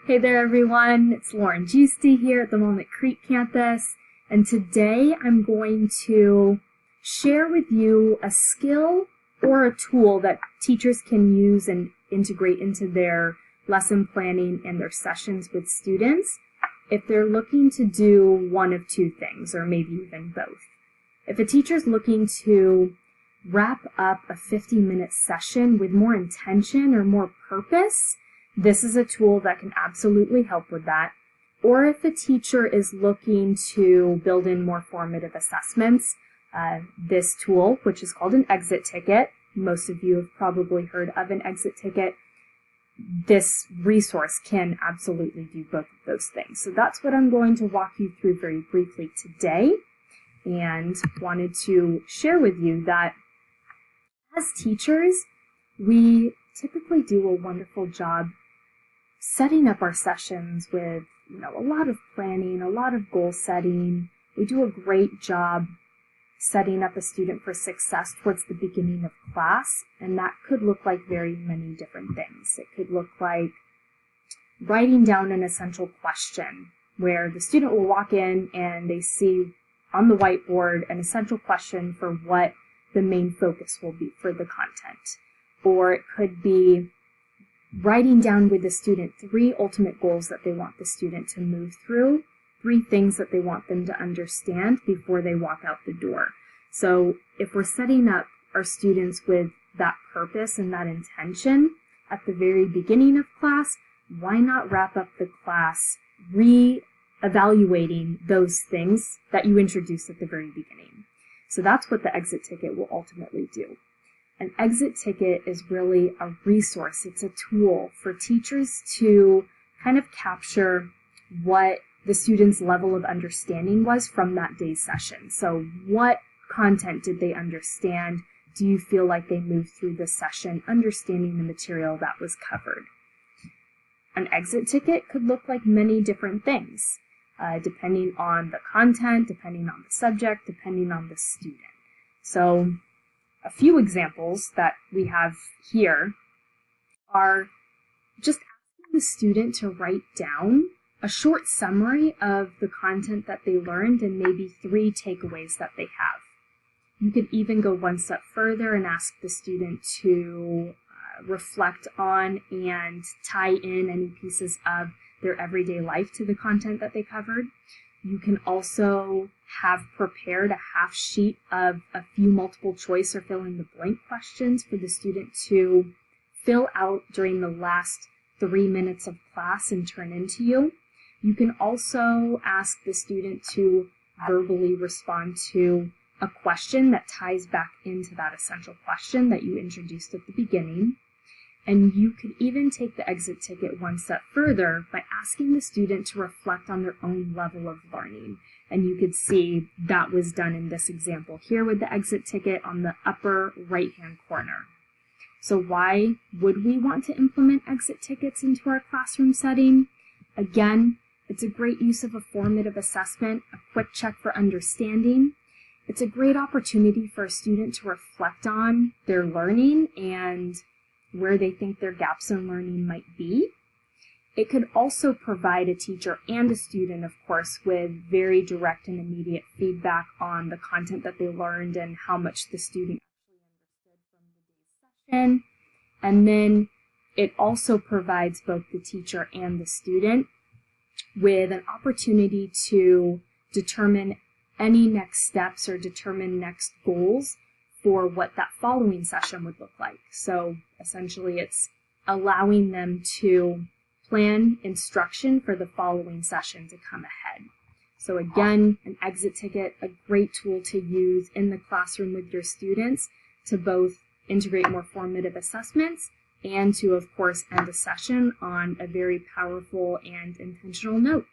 Hey there everyone, it's Lauren Giusti here at the Walnut Creek campus, and today I'm going to share with you a skill or a tool that teachers can use and integrate into their lesson planning and their sessions with students if they're looking to do one of two things, or maybe even both. If a teacher's looking to wrap up a 50-minute session with more intention or more purpose, this is a tool that can absolutely help with that. Or if a teacher is looking to build in more formative assessments, this tool, which is called an exit ticket, most of you have probably heard of an exit ticket, this resource can absolutely do both of those things. So that's what I'm going to walk you through very briefly today, and wanted to share with you that as teachers, we typically do a wonderful job setting up our sessions with a lot of planning, a lot of goal setting. We do a great job setting up a student for success towards the beginning of class, and that could look like very many different things. It could look like writing down an essential question where the student will walk in and they see on the whiteboard an essential question for what the main focus will be for the content. Or it could be writing down with the student 3 ultimate goals that they want the student to move through, 3 things that they want them to understand before they walk out the door. So if we're setting up our students with that purpose and that intention at the very beginning of class, why not wrap up the class re-evaluating those things that you introduced at the very beginning? So that's what the exit ticket will ultimately do. An exit ticket is really a resource. It's a tool for teachers to kind of capture what the student's level of understanding was from that day's session. So what content did they understand? Do you feel like they moved through the session understanding the material that was covered? An exit ticket could look like many different things, depending on the content, depending on the subject, depending on the student. So a few examples that we have here are just asking the student to write down a short summary of the content that they learned and maybe 3 takeaways that they have. You could even go one step further and ask the student to reflect on and tie in any pieces of their everyday life to the content that they covered. You can also have prepared a half sheet of a few multiple choice or fill in the blank questions for the student to fill out during the last 3 minutes of class and turn into you. You can also ask the student to verbally respond to a question that ties back into that essential question that you introduced at the beginning. And you could even take the exit ticket one step further by asking the student to reflect on their own level of learning. And you could see that was done in this example here with the exit ticket on the upper right-hand corner. So why would we want to implement exit tickets into our classroom setting? Again, it's a great use of a formative assessment, a quick check for understanding. It's a great opportunity for a student to reflect on their learning and where they think their gaps in learning might be. It could also provide a teacher and a student, of course, with very direct and immediate feedback on the content that they learned and how much the student actually understood from the day's session. And then it also provides both the teacher and the student with an opportunity to determine any next steps or determine next goals for what that following session would look like. So essentially it's allowing them to plan instruction for the following session to come ahead. So again, an exit ticket, a great tool to use in the classroom with your students to both integrate more formative assessments and to, of course, end a session on a very powerful and intentional note.